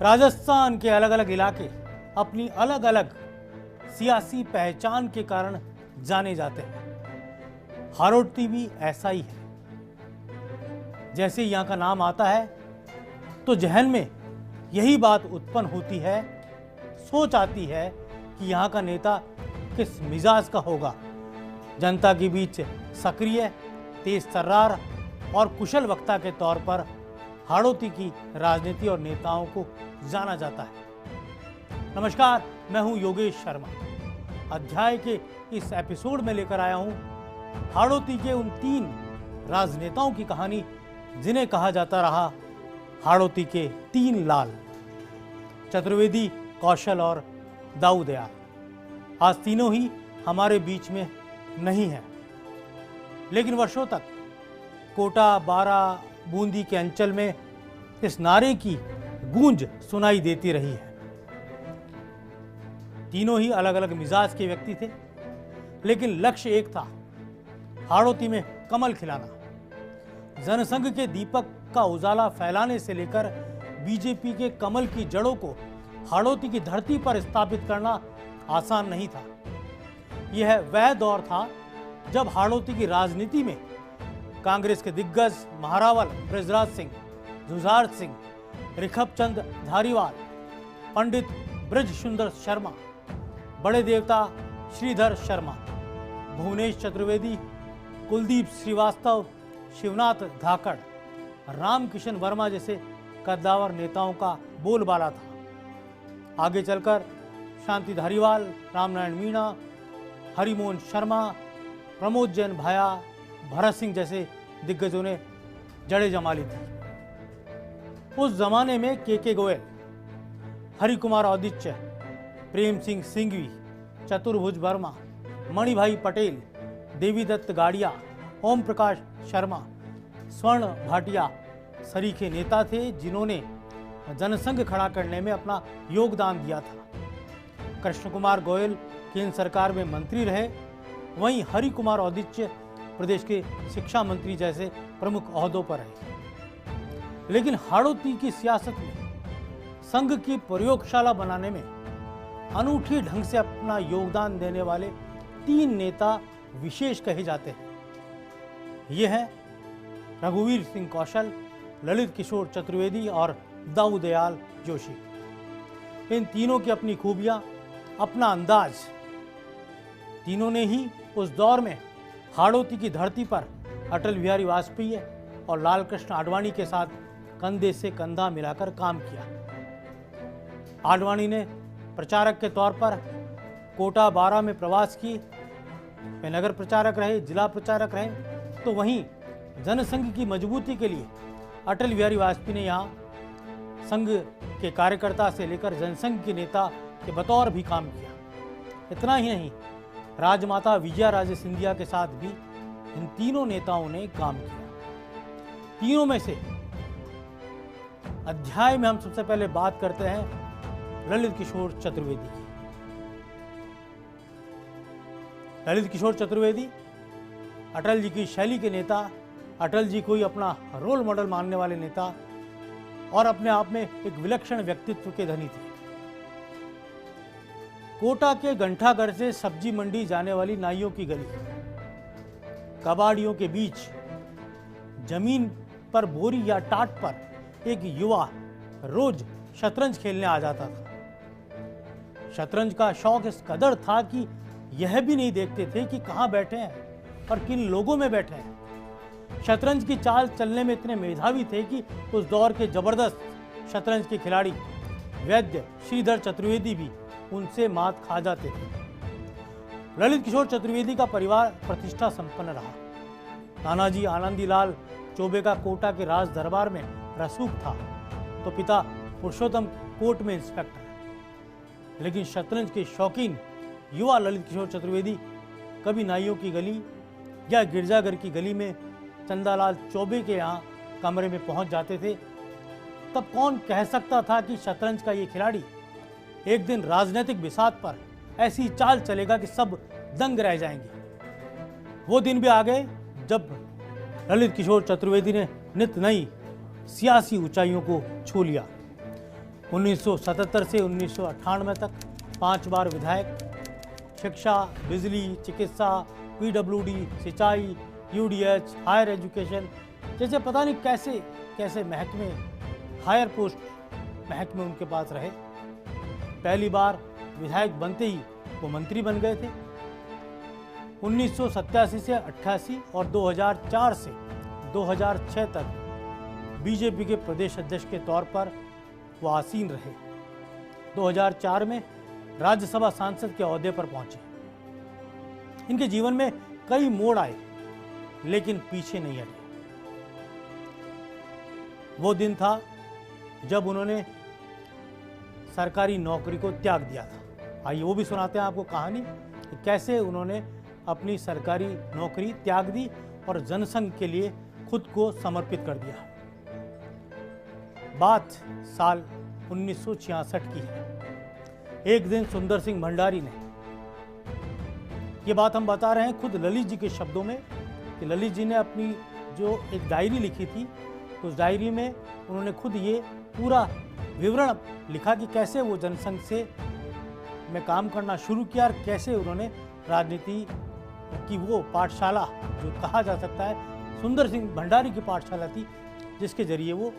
राजस्थान के अलग अलग इलाके अपनी अलग अलग सियासी पहचान के कारण जाने जाते हैं। हाड़ौती भी ऐसा ही है। जैसे यहाँ का नाम आता है तो जहन में यही बात उत्पन्न होती है, सोच आती है कि यहाँ का नेता किस मिजाज का होगा। जनता के बीच सक्रिय, तेज तर्रार और कुशल वक्ता के तौर पर हाड़ौती की राजनीति और नेताओं को जाना जाता है। नमस्कार, मैं हूं योगेश शर्मा। अध्याय के इस एपिसोड में लेकर आया हूं हाड़ौती के उन 3 राजनेताओं की कहानी जिन्हें कहा जाता रहा हाड़ौती के 3 लाल, चतुर्वेदी, कौशल और दाऊ दयाल। आज तीनों ही हमारे बीच में नहीं है, लेकिन वर्षों तक कोटा, बारा, बूंदी के अंचल में इस नारे की गूंज सुनाई देती रही है। तीनों ही अलग अलग मिजाज के व्यक्ति थे, लेकिन लक्ष्य एक था, हाड़ौती में कमल खिलाना। जनसंघ के दीपक का उजाला फैलाने से लेकर बीजेपी के कमल की जड़ों को हाड़ौती की धरती पर स्थापित करना आसान नहीं था। यह वह दौर था जब हाड़ौती की राजनीति में कांग्रेस के दिग्गज महारावल बृजराज सिंह, जुझार सिंह, रिखबचंद धारीवाल, पंडित ब्रज सुंदर शर्मा, बड़े देवता श्रीधर शर्मा, भुवनेश चतुर्वेदी, कुलदीप श्रीवास्तव, शिवनाथ धाकड़, रामकिशन वर्मा जैसे कद्दावर नेताओं का बोलबाला था। आगे चलकर शांति धारीवाल, रामनारायण मीणा, हरिमोहन शर्मा, प्रमोद जैन भाया, भरत सिंह जैसे दिग्गजों ने जड़ें जमा ली थी। उस जमाने में के गोयल, हरि कुमार औदिच्य, प्रेम सिंह सिंघवी, चतुर्भुज वर्मा, मणिभाई पटेल, देवीदत्त गाड़िया, ओम प्रकाश शर्मा, स्वर्ण भाटिया सरीखे नेता थे जिन्होंने जनसंघ खड़ा करने में अपना योगदान दिया था। कृष्ण कुमार गोयल केंद्र सरकार में मंत्री रहे, वहीं हरि कुमार औदिच्य प्रदेश के शिक्षा मंत्री जैसे प्रमुख ओहदों पर रहे। लेकिन हाड़ौती की सियासत में संघ की प्रयोगशाला बनाने में अनूठी ढंग से अपना योगदान देने वाले 3 नेता विशेष कहे जाते हैं। ये हैं रघुवीर सिंह कौशल, ललित किशोर चतुर्वेदी और दाऊ दयाल जोशी। इन तीनों की अपनी खूबियां, अपना अंदाज। तीनों ने ही उस दौर में हाड़ौती की धरती पर अटल बिहारी वाजपेयी और लाल कृष्ण आडवाणी के साथ कंधे से कंधा मिलाकर काम किया। आडवाणी ने प्रचारक के तौर पर कोटा, बारा में प्रवास किए, वे नगर प्रचारक रहे, जिला प्रचारक रहे। तो वहीं जनसंघ की मजबूती के लिए अटल बिहारी वाजपेयी ने यहाँ संघ के कार्यकर्ता से लेकर जनसंघ के नेता के बतौर भी काम किया। इतना ही नहीं, राजमाता विजया राजे सिंधिया के साथ भी इन तीनों नेताओं ने काम किया। तीनों में से अध्याय में हम सबसे पहले बात करते हैं ललित किशोर चतुर्वेदी की। ललित किशोर चतुर्वेदी अटल जी की शैली के नेता, अटल जी को ही अपना रोल मॉडल मानने वाले नेता और अपने आप में एक विलक्षण व्यक्तित्व के धनी थे। कोटा के घंटाघर से सब्जी मंडी जाने वाली नाइयों की गली, कबाड़ियों के बीच जमीन पर बोरी या टाट पर एक युवा रोज शतरंज खेलने आ जाता था। शतरंज का शौक इस कदर था कि यह भी नहीं देखते थे कि कहां बैठे हैं और किन लोगों में बैठे हैं। शतरंज की चाल चलने में इतने मेधावी थे कि उस दौर के जबरदस्त शतरंज के खिलाड़ी वैद्य श्रीधर चतुर्वेदी भी उनसे मात खा जाते थे। ललित किशोर चतुर्वेदी का परिवार प्रतिष्ठा संपन्न रहा। नानाजी आनंदीलाल चौबे का कोटा के राज दरबार में रसूख था, तो पिता पुरुषोत्तम कोर्ट में इंस्पेक्टर। लेकिन शतरंज के शौकीन युवा ललित किशोर चतुर्वेदी कभी नाइयों की गली या गिरजाघर की गली में चंदालाल चौबे के यहाँ कमरे में पहुंच जाते थे। तब कौन कह सकता था कि शतरंज का ये खिलाड़ी एक दिन राजनीतिक बिसात पर ऐसी चाल चलेगा कि सब दंग रह जाएंगे। वो दिन भी आ गए जब ललित किशोर चतुर्वेदी ने नित नई सियासी ऊंचाइयों को छू लिया। 1977 से 1998 तक 5 बार विधायक, शिक्षा, बिजली, चिकित्सा, पीडब्ल्यूडी, सिंचाई, यूडीएच, हायर एजुकेशन जैसे पता नहीं कैसे कैसे महकमे, हायर पोस्ट महकमे उनके पास रहे। पहली बार विधायक बनते ही वो मंत्री बन गए थे। 1987 से 88 और 2004 से 2006 तक बीजेपी के प्रदेश अध्यक्ष के तौर पर वो आसीन रहे। 2004 में राज्यसभा सांसद के ओहदे पर पहुंचे। इनके जीवन में कई मोड़ आए, लेकिन पीछे नहीं हटे। वो दिन था जब उन्होंने सरकारी नौकरी को त्याग दिया था। आइए वो भी सुनाते हैं आपको कहानी कि कैसे उन्होंने अपनी सरकारी नौकरी त्याग दी और जनसंघ के लिए खुद को समर्पित कर दिया। बात साल 1966 की है। एक दिन सुंदर सिंह भंडारी ने, ये बात हम बता रहे हैं खुद ललित जी के शब्दों में, कि ललित जी ने अपनी जो एक डायरी लिखी थी, उस डायरी में उन्होंने खुद ये पूरा विवरण लिखा कि कैसे वो जनसंघ से में काम करना शुरू किया और कैसे उन्होंने राजनीति की वो पाठशाला, जो कहा जा सकता है सुंदर सिंह भंडारी की पाठशाला थी, जिसके जरिए वो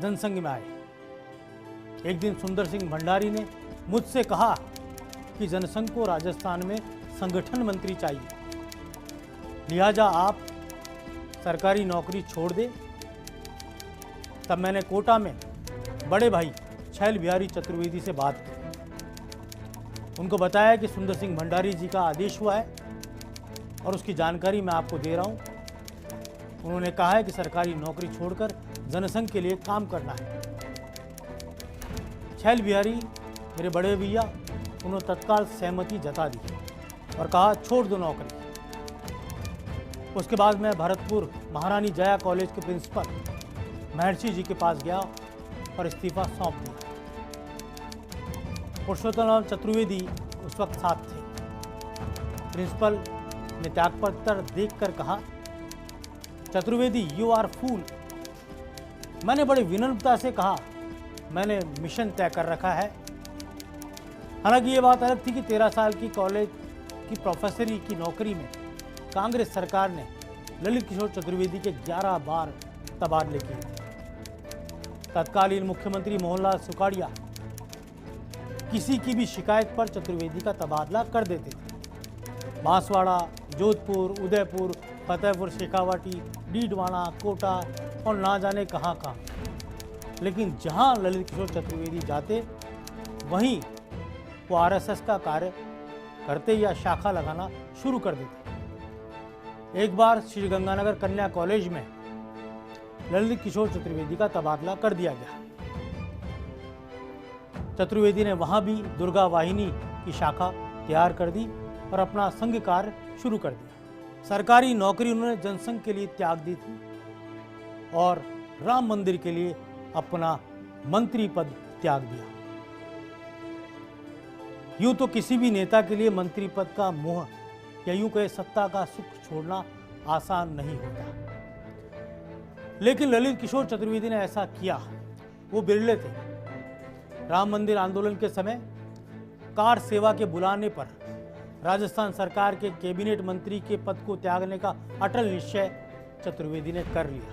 जनसंघ में आए। एक दिन सुंदर सिंह भंडारी ने मुझसे कहा कि जनसंघ को राजस्थान में संगठन मंत्री चाहिए, लिहाजा आप सरकारी नौकरी छोड़ दे। तब मैंने कोटा में बड़े भाई छैल बिहारी चतुर्वेदी से बात की। उनको बताया कि सुंदर सिंह भंडारी जी का आदेश हुआ है और उसकी जानकारी मैं आपको दे रहा हूं। उन्होंने कहा है कि सरकारी नौकरी छोड़कर जनसंघ के लिए काम करना है। छैल बिहारी मेरे बड़े भैया, उन्होंने तत्काल सहमति जता दी और कहा छोड़ दो नौकरी। उसके बाद मैं भरतपुर महारानी जया कॉलेज के प्रिंसिपल महर्षि जी के पास गया और इस्तीफा सौंप दिया। पुरुषोत्तम चतुर्वेदी उस वक्त साथ थे। प्रिंसिपल ने त्यागपत्र देखकर कहा, चतुर्वेदी यू आर फूल। मैंने बड़ी विनम्रता से कहा, मैंने मिशन तय कर रखा है। हालांकि ये बात अलग थी कि 13 साल की कॉलेज की प्रोफेसरी की नौकरी में कांग्रेस सरकार ने ललित किशोर चतुर्वेदी के 11 बार तबादले किए थे। तत्कालीन मुख्यमंत्री मोहनलाल सुखाड़िया किसी की भी शिकायत पर चतुर्वेदी का तबादला कर देते थे। बांसवाड़ा, जोधपुर, उदयपुर, फतेहपुर शेखावाटी, डीडवाना, कोटा और ना जाने कहां कहां। लेकिन जहां ललित किशोर चतुर्वेदी जाते, वहीं वो आरएसएस का कार्य करते या शाखा लगाना शुरू कर देते। एक बार श्री गंगानगर कन्या कॉलेज में ललित किशोर चतुर्वेदी का तबादला कर दिया गया। चतुर्वेदी ने वहां भी दुर्गा वाहिनी की शाखा तैयार कर दी और अपना संघ कार्य शुरू कर दिया। सरकारी नौकरी उन्होंने जनसंघ के लिए त्याग दी थी और राम मंदिर के लिए अपना मंत्री पद त्याग दिया। यूं तो किसी भी नेता के लिए मंत्री पद का मोह या यूं कहे सत्ता का सुख छोड़ना आसान नहीं होता, लेकिन ललित किशोर चतुर्वेदी ने ऐसा किया। वो बिरले थे। राम मंदिर आंदोलन के समय कार सेवा के बुलाने पर राजस्थान सरकार के कैबिनेट मंत्री के पद को त्यागने का अटल निश्चय चतुर्वेदी ने कर लिया,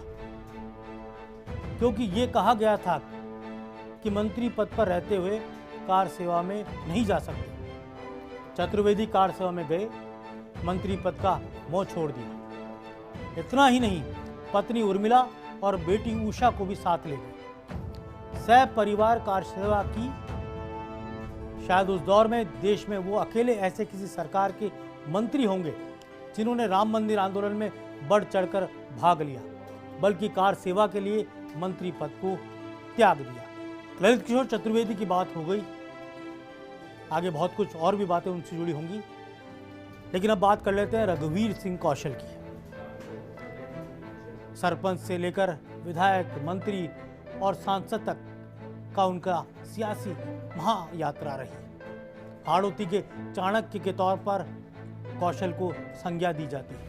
क्योंकि ये कहा गया था कि मंत्री पद पर रहते हुए कार सेवा में नहीं जा सकते। चतुर्वेदी कार सेवा में गए, मंत्री पद का मोह छोड़ दिया। इतना ही नहीं, पत्नी उर्मिला और बेटी उषा को भी साथ ले गए। सह परिवार कार सेवा की। शायद उस दौर में देश में वो अकेले ऐसे किसी सरकार के मंत्री होंगे जिन्होंने राम मंदिर आंदोलन में बढ़ चढ़कर भाग लिया, बल्कि कार सेवा के लिए मंत्री पद को त्याग दिया। ललित किशोर चतुर्वेदी की बात हो गई, आगे बहुत कुछ और भी बातें उनसे जुड़ी होंगी, लेकिन अब बात कर लेते हैं रघुवीर सिंह कौशल की। सरपंच से लेकर विधायक, मंत्री और सांसद तक का उनका सियासी महायात्रा रही। हाड़ौती के चाणक्य के तौर पर कौशल को संज्ञा दी जाती है।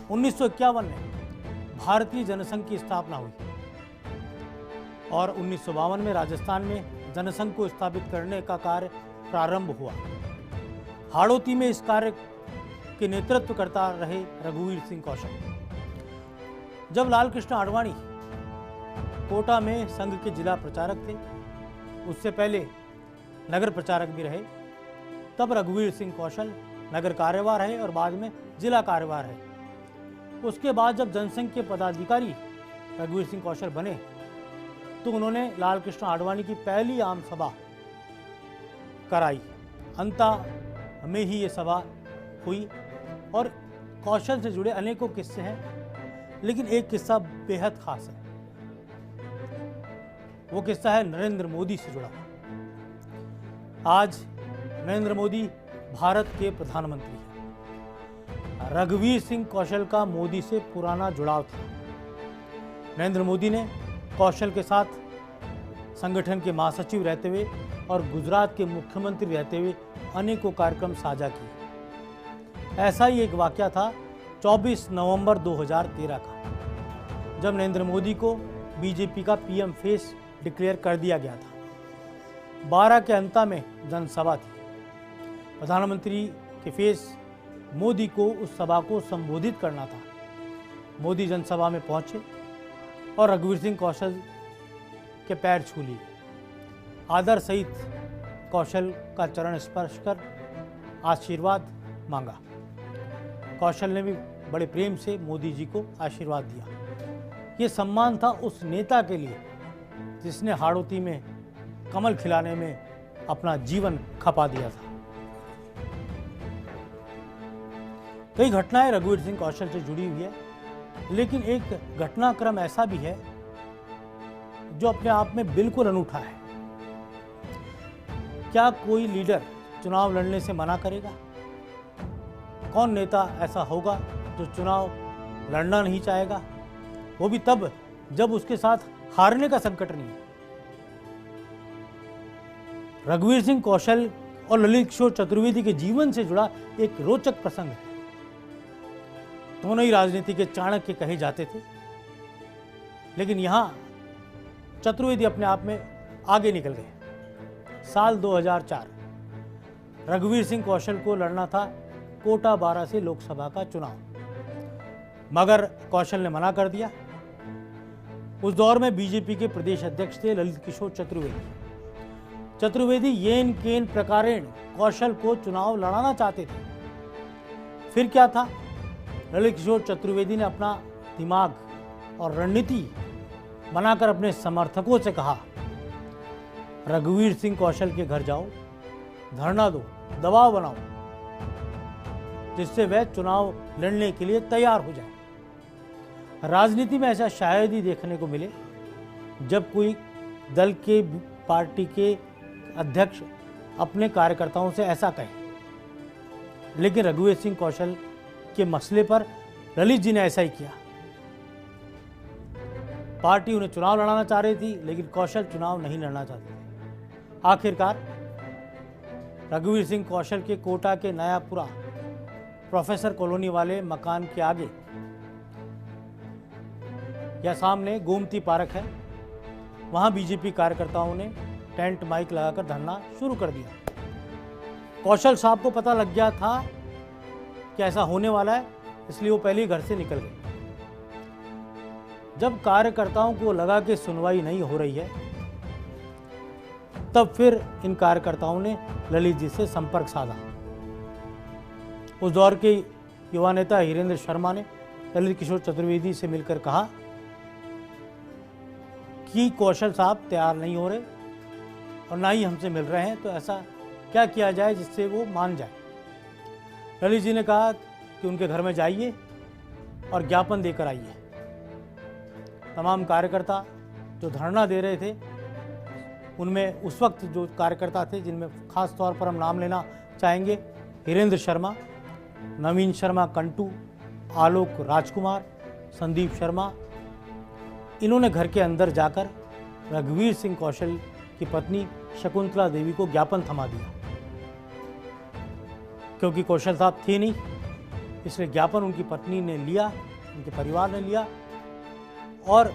1951 में भारतीय जनसंघ की स्थापना हुई। और 1952 में राजस्थान में जनसंघ को स्थापित करने का कार्य प्रारंभ हुआ। हाड़ौती में इस कार्य के नेतृत्व करता रहे रघुवीर सिंह कौशल। जब लाल कृष्ण आडवाणी कोटा में संघ के जिला प्रचारक थे, उससे पहले नगर प्रचारक भी रहे, तब रघुवीर सिंह कौशल नगर कार्यवाह रहे और बाद में जिला कार्यवाह रहे। उसके बाद जब जनसंघ के पदाधिकारी रघुवीर सिंह कौशल बने तो उन्होंने लाल कृष्ण आडवाणी की पहली आम सभा कराई। अंता में ही ये सभा हुई और कौशल से जुड़े अनेकों किस्से हैं, लेकिन एक किस्सा बेहद खास है। वो किस्सा है नरेंद्र मोदी से जुड़ा। आज नरेंद्र मोदी भारत के प्रधानमंत्री हैं। रघुवीर सिंह कौशल का मोदी से पुराना जुड़ाव था। नरेंद्र मोदी ने कौशल के साथ संगठन के महासचिव रहते हुए और गुजरात के मुख्यमंत्री रहते हुए अनेकों कार्यक्रम साझा किए। ऐसा ही एक वाकया था 24 नवंबर 2013 का, जब नरेंद्र मोदी को बीजेपी का पीएम फेस डिक्लेयर कर दिया गया था। 12 के अंत में जनसभा थी। प्रधानमंत्री के फेस मोदी को उस सभा को संबोधित करना था। मोदी जनसभा में पहुंचे और रघुवीर सिंह कौशल के पैर छू लिए। आदर सहित कौशल का चरण स्पर्श कर आशीर्वाद मांगा। कौशल ने भी बड़े प्रेम से मोदी जी को आशीर्वाद दिया। ये सम्मान था उस नेता के लिए जिसने हाड़ौती में कमल खिलाने में अपना जीवन खपा दिया था। कई घटनाएं रघुवीर सिंह कौशल से जुड़ी हुई है, लेकिन एक घटनाक्रम ऐसा भी है जो अपने आप में बिल्कुल अनूठा है। क्या कोई लीडर चुनाव लड़ने से मना करेगा? कौन नेता ऐसा होगा जो चुनाव लड़ना नहीं चाहेगा, वो भी तब जब उसके साथ हारने का संकट नहीं है। रघुवीर सिंह कौशल और ललित किशोर चतुर्वेदी के जीवन से जुड़ा एक रोचक प्रसंग है। दोनों ही राजनीति के चाणक्य कहे जाते थे, लेकिन यहां चतुर्वेदी अपने आप में आगे निकल गए। साल 2004 रघुवीर सिंह कौशल को लड़ना था कोटा 12 से लोकसभा का चुनाव, मगर कौशल ने मना कर दिया। उस दौर में बीजेपी के प्रदेश अध्यक्ष थे ललित किशोर चतुर्वेदी। चतुर्वेदी येन केन प्रकारेण कौशल को चुनाव लड़ाना चाहते थे। फिर क्या था, ललित किशोर चतुर्वेदी ने अपना दिमाग और रणनीति बनाकर अपने समर्थकों से कहा, रघुवीर सिंह कौशल के घर जाओ, धरना दो, दबाव बनाओ, जिससे वह चुनाव लड़ने के लिए तैयार हो जाए। राजनीति में ऐसा शायद ही देखने को मिले जब कोई दल के पार्टी के अध्यक्ष अपने कार्यकर्ताओं से ऐसा कहे, लेकिन रघुवीर सिंह कौशल के मसले पर ललित जी ने ऐसा ही किया। पार्टी उन्हें चुनाव लड़ाना चाह रही थी, लेकिन कौशल चुनाव नहीं लड़ना चाहते थे। आखिरकार रघुवीर सिंह कौशल के कोटा के नयापुरा प्रोफेसर कॉलोनी वाले मकान के आगे या सामने गोमती पार्क है, वहां बीजेपी कार्यकर्ताओं ने टेंट माइक लगाकर धरना शुरू कर दिया। कौशल साहब को पता लग गया था कि ऐसा होने वाला है, इसलिए वो पहले ही घर से निकल गए। जब कार्यकर्ताओं को लगा कि सुनवाई नहीं हो रही है, तब फिर इन कार्यकर्ताओं ने ललित जी से संपर्क साधा। उस दौर के युवा नेता हीरेंद्र शर्मा ने ललित किशोर चतुर्वेदी से मिलकर कहा कि कौशल साहब तैयार नहीं हो रहे और ना ही हमसे मिल रहे हैं, तो ऐसा क्या किया जाए जिससे वो मान जाए। ललित जी ने कहा कि उनके घर में जाइए और ज्ञापन देकर आइए। तमाम कार्यकर्ता जो धरना दे रहे थे, उनमें उस वक्त जो कार्यकर्ता थे जिनमें खास तौर पर हम नाम लेना चाहेंगे, हीरेंद्र शर्मा, नवीन शर्मा कंटू, आलोक राजकुमार, संदीप शर्मा, इन्होंने घर के अंदर जाकर रघुवीर सिंह कौशल की पत्नी शकुंतला देवी को ज्ञापन थमा दिया। क्योंकि कौशल साहब थे नहीं, इसलिए ज्ञापन उनकी पत्नी ने लिया, उनके परिवार ने लिया और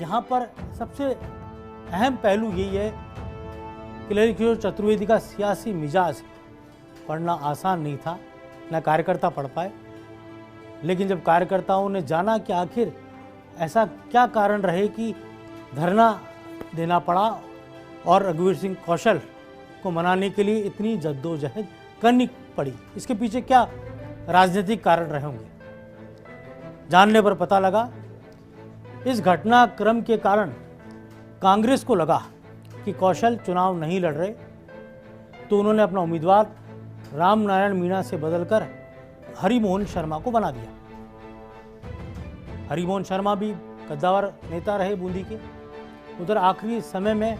यहाँ पर सबसे अहम पहलू यही है कि ललित किशोर चतुर्वेदी का सियासी मिजाज पढ़ना आसान नहीं था, न कार्यकर्ता पढ़ पाए। लेकिन जब कार्यकर्ताओं ने जाना कि आखिर ऐसा क्या कारण रहे कि धरना देना पड़ा और रघुवीर सिंह कौशल को मनाने के लिए इतनी जद्दोजहद करनी पड़ी, इसके पीछे क्या राजनीतिक कारण रहे होंगे, जानने पर पता लगा इस घटनाक्रम के कारण कांग्रेस को लगा कि कौशल चुनाव नहीं लड़ रहे, तो उन्होंने अपना उम्मीदवार रामनारायण मीणा से बदलकर हरिमोहन शर्मा को बना दिया। हरिमोहन शर्मा भी कद्दावर नेता रहे बूंदी के। उधर आखिरी समय में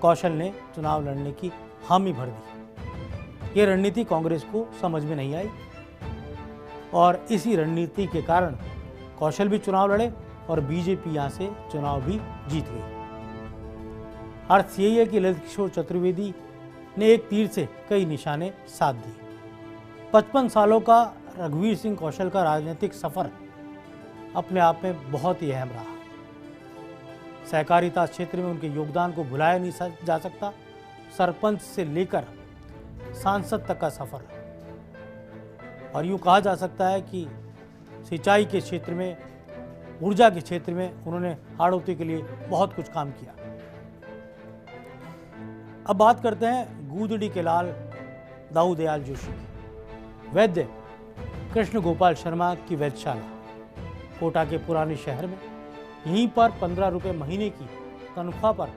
कौशल ने चुनाव लड़ने की हामी भर दी। ये रणनीति कांग्रेस को समझ में नहीं आई और इसी रणनीति के कारण कौशल भी चुनाव लड़े और बीजेपी यहां से चुनाव भी जीत गई। अर्थ यही है कि ललित किशोर चतुर्वेदी ने एक तीर से कई निशाने साध दिए। 55 सालों का रघुवीर सिंह कौशल का राजनीतिक सफर अपने आप में बहुत ही अहम रहा। सहकारिता क्षेत्र में उनके योगदान को भुलाया नहीं जा सकता। सरपंच से लेकर सांसद तक का सफर, और यूँ कहा जा सकता है कि सिंचाई के क्षेत्र में, ऊर्जा के क्षेत्र में उन्होंने हाड़ौती के लिए बहुत कुछ काम किया। अब बात करते हैं गूदड़ी के लाल दाऊ दयाल जोशी की। वैद्य कृष्ण गोपाल शर्मा की वैद्यशाला कोटा के पुराने शहर में, यहीं पर 15 रुपये महीने की तनख्वाह पर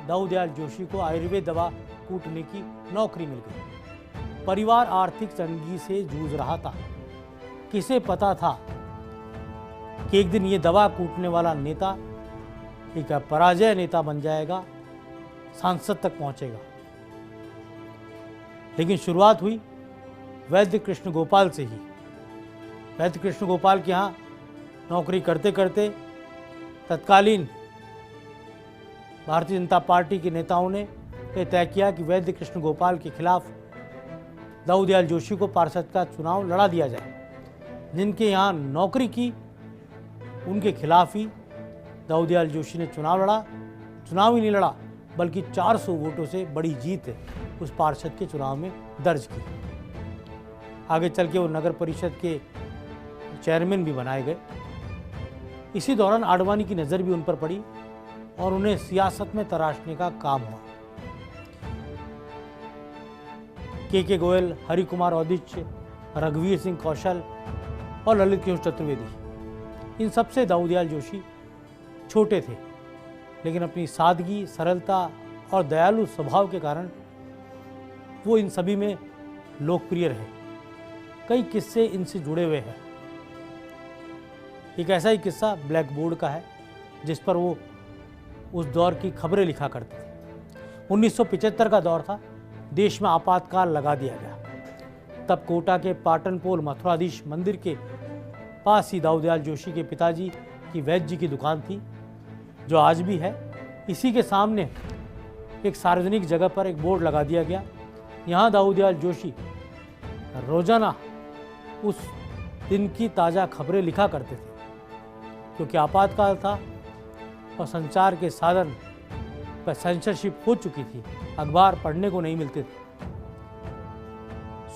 दाऊ दयाल जोशी को आयुर्वेद दवा कूटने की नौकरी मिल गई। परिवार आर्थिक तंगी से जूझ रहा था। किसे पता था कि एक दिन ये दवा कूटने वाला नेता एक पराजय नेता बन जाएगा, सांसद तक पहुंचेगा। लेकिन शुरुआत हुई वैद्य कृष्ण गोपाल से ही। वैद्य कृष्ण गोपाल के यहाँ नौकरी करते करते तत्कालीन भारतीय जनता पार्टी के नेताओं ने यह तय किया कि वैद्य कृष्ण गोपाल के खिलाफ दाऊ दयाल जोशी को पार्षद का चुनाव लड़ा दिया जाए। जिनके यहाँ नौकरी की उनके खिलाफ ही दाऊ दयाल जोशी ने चुनाव लड़ा। चुनाव ही नहीं लड़ा बल्कि 400 वोटों से बड़ी जीत उस पार्षद के चुनाव में दर्ज की। आगे चल के वो नगर परिषद के चेयरमैन भी बनाए गए। इसी दौरान आडवाणी की नज़र भी उन पर पड़ी और उन्हें सियासत में तराशने का काम हुआ। के गोयल, हरि कुमार औदिच्य, रघुवीर सिंह कौशल और ललित किशोर चतुर्वेदी, इन सबसे दाऊ दयाल जोशी छोटे थे, लेकिन अपनी सादगी, सरलता और दयालु स्वभाव के कारण वो इन सभी में लोकप्रिय रहे। कई किस्से इनसे जुड़े हुए हैं। एक ऐसा ही किस्सा ब्लैक बोर्ड का है जिस पर वो उस दौर की खबरें लिखा करते थे। 1975 का दौर था। देश में आपातकाल लगा दिया गया। तब कोटा के पाटनपोल मथुराधीश मंदिर के पास ही दाऊ दयाल जोशी के पिताजी की वैद्य जी की दुकान थी, जो आज भी है। इसी के सामने एक सार्वजनिक जगह पर एक बोर्ड लगा दिया गया। यहाँ दाऊ दयाल जोशी रोजाना उस दिन की ताज़ा खबरें लिखा करते थे। क्योंकि आपातकाल था और संचार के साधन पर सेंसरशिप हो चुकी थी, अखबार पढ़ने को नहीं मिलते थे।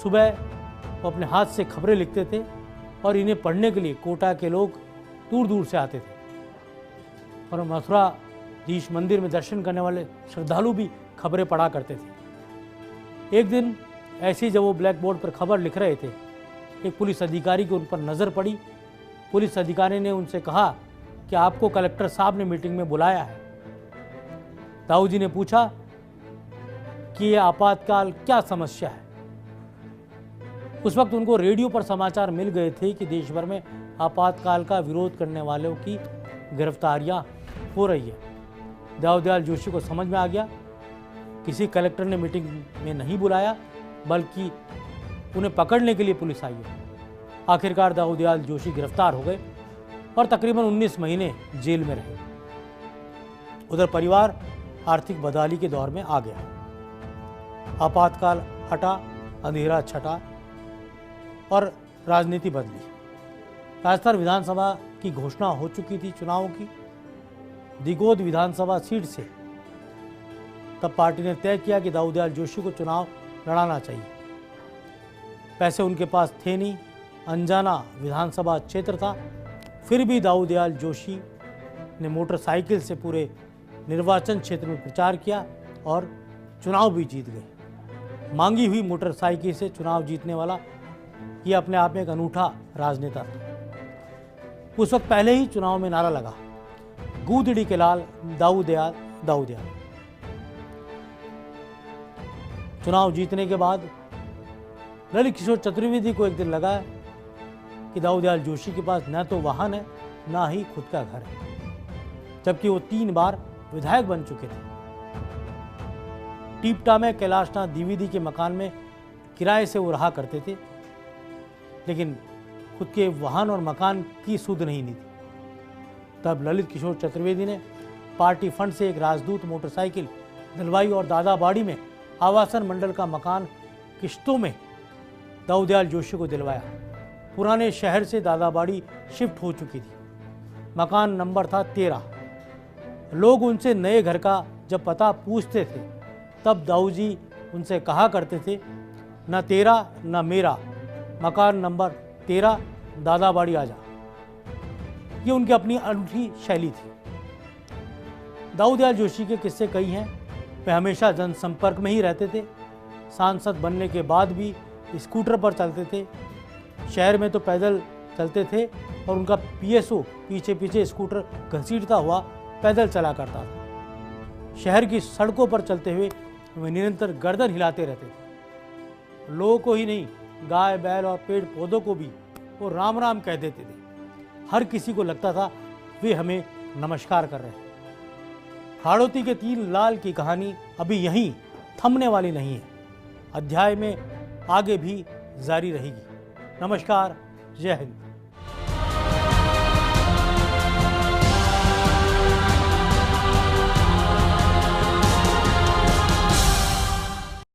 सुबह वो अपने हाथ से खबरें लिखते थे और इन्हें पढ़ने के लिए कोटा के लोग दूर दूर से आते थे और मथुराधीश मंदिर में दर्शन करने वाले श्रद्धालु भी खबरें पढ़ा करते थे। एक दिन ऐसे जब वो ब्लैक बोर्ड पर खबर लिख रहे थे, एक पुलिस अधिकारी की उन पर नज़र पड़ी। पुलिस अधिकारी ने उनसे कहा कि आपको कलेक्टर साहब ने मीटिंग में बुलाया है। दाऊ जी ने पूछा कि यह आपातकाल क्या समस्या है। उस वक्त उनको रेडियो पर समाचार मिल गए थे कि देश भर में आपातकाल का विरोध करने वालों की गिरफ्तारियां हो रही है। दाऊ दयाल जोशी को समझ में आ गया किसी कलेक्टर ने मीटिंग में नहीं बुलाया, बल्कि उन्हें पकड़ने के लिए पुलिस आई है। आखिरकार दाऊ दयाल जोशी गिरफ्तार हो गए और तकरीबन 19 महीने जेल में रहे। उधर परिवार आर्थिक बदहाली के दौर में आ गया। आपातकाल हटा, अंधेरा छटा और राजनीति बदली। राजस्थान विधानसभा की घोषणा हो चुकी थी चुनावों की, दिगोद विधानसभा सीट से, तब पार्टी ने तय किया कि दाऊदयाल जोशी को चुनाव लड़ाना चाहिए। पैसे उनके पास थे नहीं, अनजाना विधानसभा क्षेत्र था, फिर भी दाऊदयाल जोशी ने मोटरसाइकिल से पूरे निर्वाचन क्षेत्र में प्रचार किया और चुनाव भी जीत गए। मांगी हुई मोटरसाइकिल से चुनाव जीतने वाला ये अपने आप में एक अनूठा राजनेता था। उस वक्त पहले ही चुनाव में नारा लगा, गूदड़ी के लाल दाऊदयाल दाऊदयाल। चुनाव जीतने के बाद ललित किशोर चतुर्वेदी को एक दिन लगा कि दाऊदयाल जोशी के पास न तो वाहन है, ना ही खुद का घर है, जबकि वो 3 बार विधायक बन चुके थे। टीपटा में कैलाशनाथ द्विवेदी के मकान में किराए से वो रहा करते थे, लेकिन खुद के वाहन और मकान की सुध नहीं थी। तब ललित किशोर चतुर्वेदी ने पार्टी फंड से एक राजदूत मोटरसाइकिल दिलवाई और दादाबाड़ी में आवासन मंडल का मकान किश्तों में दाऊदयाल जोशी को दिलवाया। पुराने शहर से दादाबाड़ी शिफ्ट हो चुकी थी। मकान नंबर था 13। लोग उनसे नए घर का जब पता पूछते थे, तब दाऊ जी उनसे कहा करते थे, न तेरा न मेरा, मकान नंबर 13, दादाबाड़ी आ जा। ये उनकी अपनी अनूठी शैली थी। दाऊदयाल जोशी के किस्से कई हैं। वे हमेशा जनसंपर्क में ही रहते थे। सांसद बनने के बाद भी स्कूटर पर चलते थे। शहर में तो पैदल चलते थे और उनका पीएसओ पीछे पीछे स्कूटर घसीटता हुआ पैदल चला करता था। शहर की सड़कों पर चलते हुए वे निरंतर गर्दन हिलाते रहते थे। लोगों को ही नहीं, गाय बैल और पेड़ पौधों को भी वो राम राम कह देते थे। हर किसी को लगता था वे हमें नमस्कार कर रहे हैं। हाड़ौती के 3 लाल की कहानी अभी यहीं थमने वाली नहीं है। अध्याय में आगे भी जारी रहेगी। नमस्कार, जय हिंद।